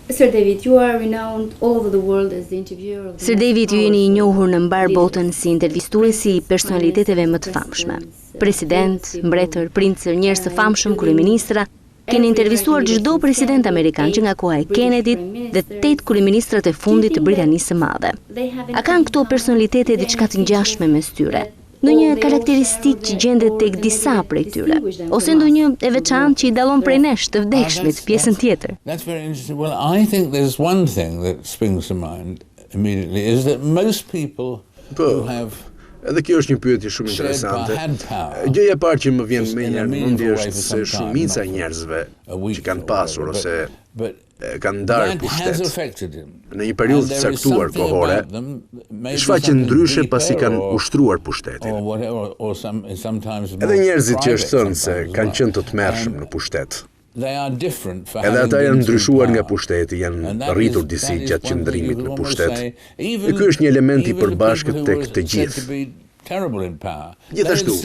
Sir David, you are renowned all over the world as the interviewer of the Sir David, ju jeni I njohur në mbar botën si intervistuesi I personaliteteve më të famshme. President, mbretër, princër, njerëz të famshëm, kryeministra. Keni intervistuar çdo president amerikan që nga koha e Kennedyt dhe 8 kryeministrat e fundit të Britanisë së Madhe. A kanë këto personalitete diçka të ngjashme mes tyre? Ndonjë karakteristik që gjendet tek disa prej tyre, ose ndonjë e veçantë që I dallon prej nesh të vdekshmit pjesën tjetër. That's very interesting. Well, I think there's one thing that springs to mind immediately is that most people who have Edhe kjo është një pyetje shumë interesante. Gjëja e parë që më vjen në mendje është se shumica e njerëzve që kanë pasur ose kanë ndarë pushtet në një periudhë të caktuar kohore, shfaqen ndryshe pasi kanë ushtruar pushtetin. Edhe njerëzit që është thënë se kanë qenë të tmerrshëm në pushtet. Edhe ata janë ndryshuar nga pushteti, janë rritur disi gjatë qëndrimit në pushtet. E ky është një element I përbashkët tek të gjithë. Gjithashtu,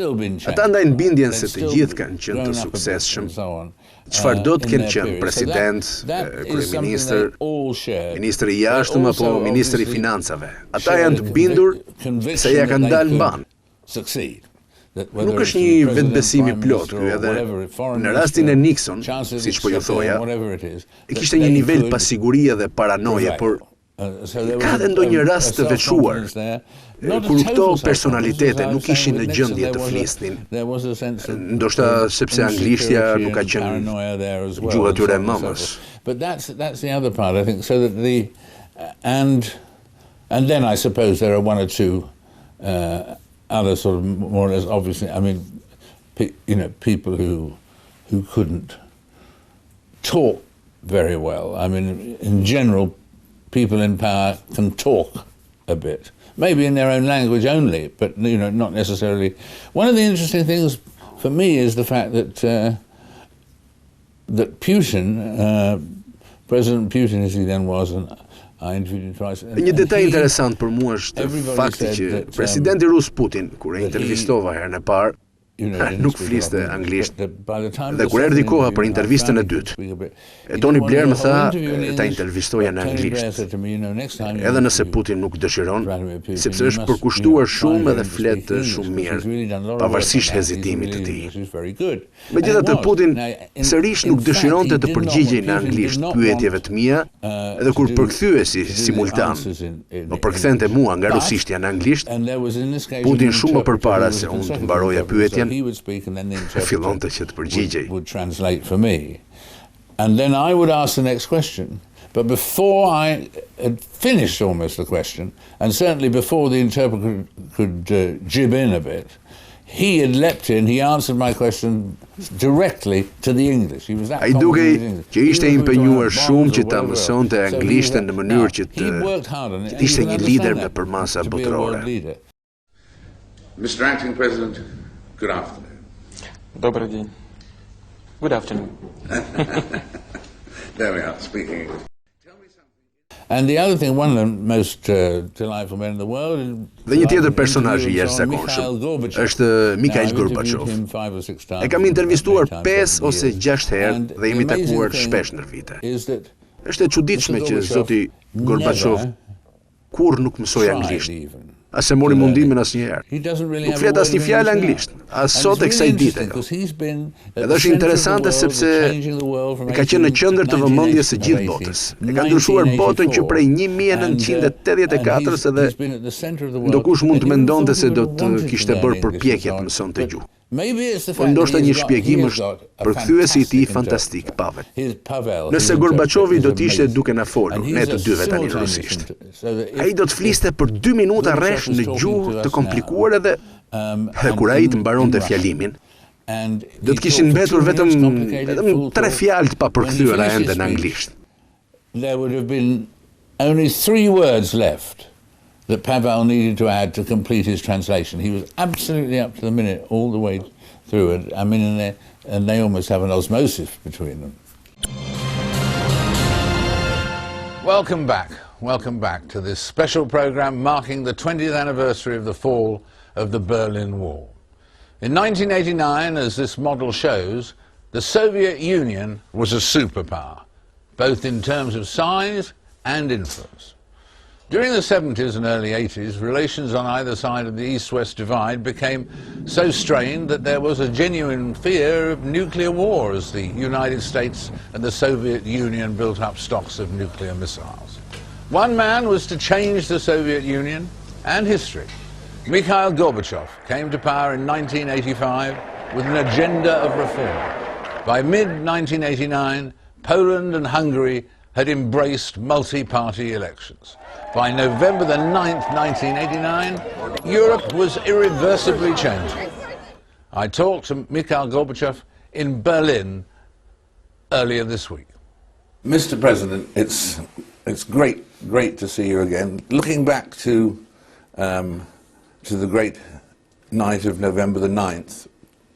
ata ndajnë bindjen se të gjithë kanë qenë të suksesshëm. Çfarë do të kenë qenë president, kryeministër, ministri I jashtëm apo ministri I financave. Ata janë të bindur se ja kanë dalë mban. Nuk është një vetbesim I plot ky edhe në rastin e Nixon, siç po ju thoja, kishte një nivel pasigurie dhe paranoje, por ka dhe ndonjë rast të veçuar kur këto personalitete nuk ishin në gjendje të flisnin. Ndoshta sepse anglishtja nuk ka qenë gjuha tyre e mamës. But that's the other part, I think, so that and then I suppose there are one or two other sort of more or less obviously, I mean, people who couldn't talk very well. I mean, in general, people in power can talk a bit, maybe in their own language only, but not necessarily. One of the interesting things for me is the fact that that Putin, President Putin as he then was, and I interviewed him twice. Një detaj interesant për mua është fakti që presidenti rus Putin, kur e intervistova herën e parë, nuk fliste anglisht. Dhe kur erdhi koha për intervistën e dytë, Tony Blair më tha ta intervistoja në anglisht. Edhe nëse Putin nuk dëshiron, sepse është përkushtuar shumë edhe flet shumë mirë, pavarësisht hezitimit të tij. Megjithatë Putin sërish nuk dëshironte të përgjigjej në anglisht pyetjeve të mia, edhe kur përkthyesi simultan, më përkthente mua nga rusishtja në anglisht, Putin shumë më përpara se unë të mbaroja pyetjen, fillonte që të përgjigjej. Would translate for me. And then I would ask the next question. But before I had finished almost the question, and certainly before the interpreter could jib in a bit, he had leapt in, he answered my question directly to the English. He was that Ai dukej që ishte impenjuar shumë që ta mësonte anglishtën në mënyrë që të ishte një lider me përmasa botërore. Mr. Acting President, good afternoon. Добрый день. Good afternoon. There we are, speaking English. And the other thing, one of the most delightful men in the world. Dhe një tjetër personazh I jashtëzakonshëm është Mikhail Gorbachev. E kam intervistuar 5 ose 6 herë dhe jemi takuar shpesh ndër vite. Është e çuditshme që zoti Gorbachev kur nuk mësoi anglisht. As e mori mundimin asnjëherë. Nuk flet asnjë fjalë anglisht, as sot e kësaj dite. Edhe është interesante sepse ka qenë në qendër të vëmendjes së gjithë botës. E ka ndryshuar botën që prej 1984 edhe ndokush mund të mendonte se do të kishte bërë përpjekje të mësonte gjuhë. Po ndoshta një shpjegim është përkthyesi I tij fantastik, Pavel. Nëse Gorbachevi do të ishte duke na folur, ne të dyve tani rusisht, ai do të fliste për 2 minuta rresh në gjuhë të komplikuar edhe kur ai të mbaronte fjalimin, do të kishin mbetur vetëm 3 fjalë të papërkthyera ende në anglisht. There would have been only 3 words left that Pavel needed to add to complete his translation. He was absolutely up to the minute all the way through it. I mean, and they almost have an osmosis between them. Welcome back to this special program marking the 20th anniversary of the fall of the Berlin Wall. In 1989, as this model shows, the Soviet Union was a superpower. both in terms of size and influence. During the 70s and early 80s, relations on either side of the East-West divide became so strained that there was a genuine fear of nuclear war as the United States and the Soviet Union built up stocks of nuclear missiles. One man was to change the Soviet Union and history. Mikhail Gorbachev came to power in 1985 with an agenda of reform. By mid-1989, Poland and Hungary had embraced multi-party elections. By November the 9th, 1989, Europe was irreversibly changing. I talked to Mikhail Gorbachev in Berlin earlier this week. Mr. President, it's great to see you again. Looking back to the great night of November the 9th,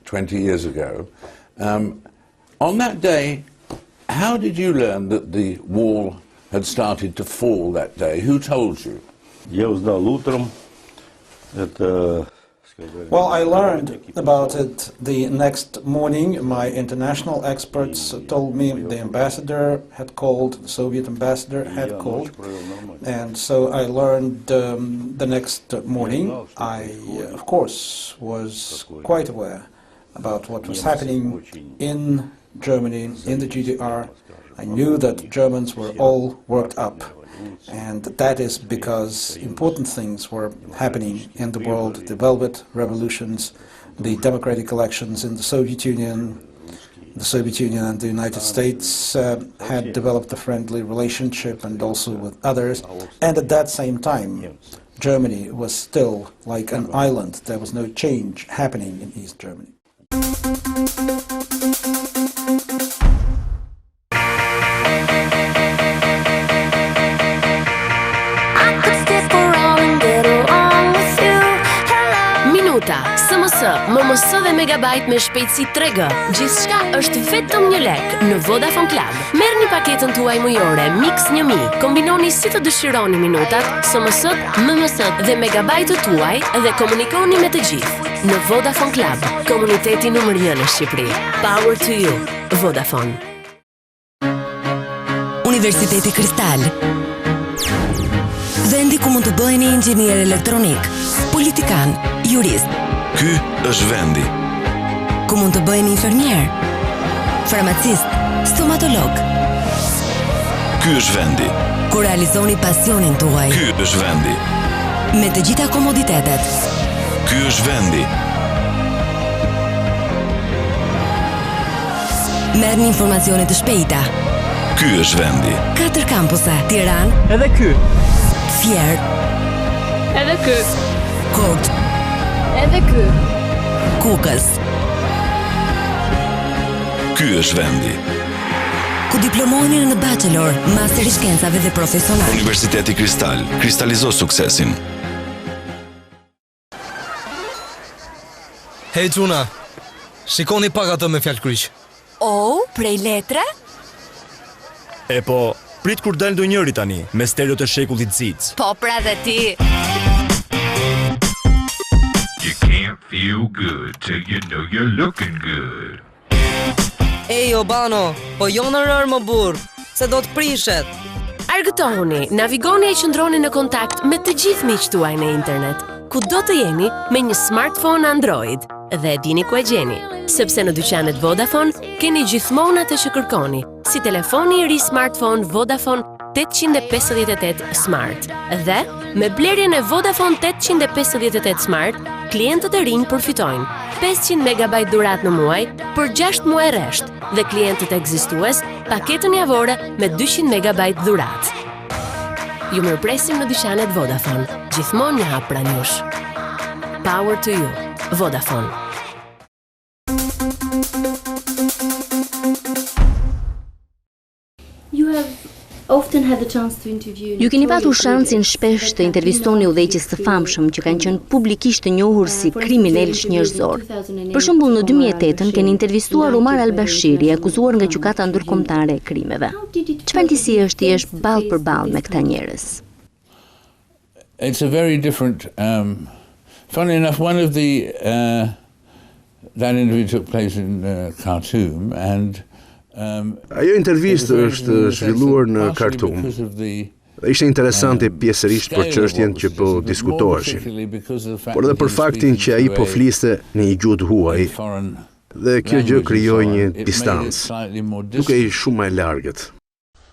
20 years ago, on that day, how did you learn that the wall had started to fall that day? Who told you? Well, I learned about it the next morning. My international experts told me the ambassador had called, the Soviet ambassador had called, and so I learned the next morning. I, of course, was quite aware about what was happening in Germany, in the GDR. I knew that Germans were all worked up, and that is because important things were happening in the world. The Velvet Revolutions, the democratic elections in the Soviet Union and the United States had developed a friendly relationship, and also with others. And at that same time, Germany was still like an island. There was no change happening in East Germany. Më mëso dhe megabajt me shpejtësi 3G. Gjithçka është vetëm 1 lek në Vodafone Club. Merrni paketën tuaj mujore Mix 1000. Kombinoni si të dëshironi minutat, SMS-t, MMS-t dhe megabajtët tuaj dhe komunikoni me të gjithë. Në Vodafone Club, komuniteti numër 1 në Shqipëri. Power to you. Vodafone. Universiteti Kristal. Vendi ku mund të bëheni inxhinier elektronik, politikan, jurist. Ky është vendi ku mund të bëheni infermier, farmacist, stomatolog. Ky është vendi ku realizoni pasionin tuaj. Ky është vendi me të gjitha komoditetet. Ky është vendi. Merrni informacione të shpejta. Ky është vendi. 4 kampuse: Tiranë, edhe ky, Fier, edhe ky, Kort, edhe ky, Kukës. Ky është vendi ku diplomoheni në bachelor, master i shkencave dhe profesional. Universiteti Kristal. Kristalizo suksesin. Hej Gjuna, shikoni pak atë me fjalë kryq. Prej letre? E po, prit kur dal ndonjëri tani, me stereo të shekullit Zic. Po pra dhe ti. You can't feel good till you know you're looking good. Ej, Obano, po jo në rërë më burë, se do të prishet. Argëtohuni, navigoni e qëndroni në kontakt me të gjithë miqtë tuaj në internet, ku do të jeni me një smartphone Android, dhe dini ku e gjeni, sepse në dyqanet Vodafone keni gjithmonë atë që kërkoni, si telefoni i ri smartphone Vodafone 858 Smart. Dhe, me blerjen e Vodafone 858 Smart, klientët e rinj përfitojnë 500 MB dhurat në muaj për 6 muaj rresht, dhe klientët ekzistues paketën javore me 200 MB dhurat. Ju mirëpresim në dyqanet Vodafone, gjithmonë një hap pranë jush. Power to you. Vodafone. Ju keni patur shansin shpesh të intervistoni udhëheqës të famshëm që kanë qenë publikisht të njohur si kriminalë njerëzor. Për shembull, në 2008 keni intervistuar Omar al-Bashiri, akuzuar nga gjykata ndërkombëtare e krimeve. Çfarë ndjesi është të jesh ballë për ballë me këta njerëz? It's a very different. Funny enough, one of the that interview took place in Khartoum, and Ajo intervistë është zhvilluar në Khartoum dhe ishte interesante pjesërisht për çështjen që po diskutoheshin, por edhe për faktin që ai po fliste në një gjuhë huaj dhe kjo gjë krijoi një distancë, duke i shumë më e largët.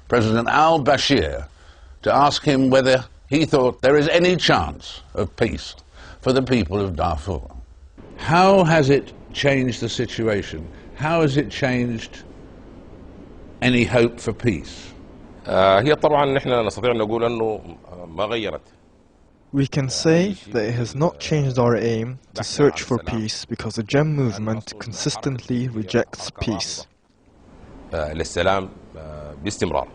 President al-Bashir to ask him whether he thought there is any chance of peace for the people of Darfur. How has it changed the situation? How has it changed any hope for peace? هي طبعا نحن نستطيع نقول انه ما غيرت. We can say that it has not changed our aim to search for peace because the GEM movement consistently rejects peace. للسلام باستمرار.